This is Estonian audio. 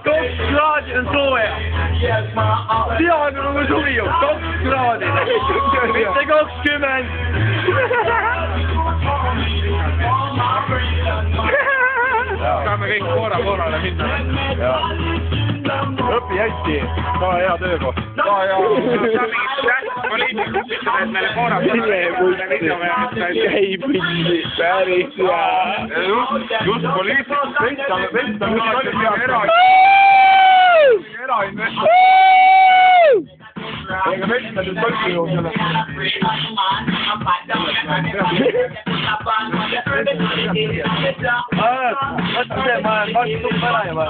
Kaks kraadi on sooja. Tean, nagu suvi ju. 2 kraadi. Mitte 20. Saame kõik Koorale minna. Õpi hästi. Ka hea töökoht. Ka hea. Poliitikud ütlevad, et meile Koora käib pilli. Päris hea. Just poliitikud. Vest on erainvestor. Ega vest on nüüd kõlku ju selle. Võtta see, ma olen vastu ära juba.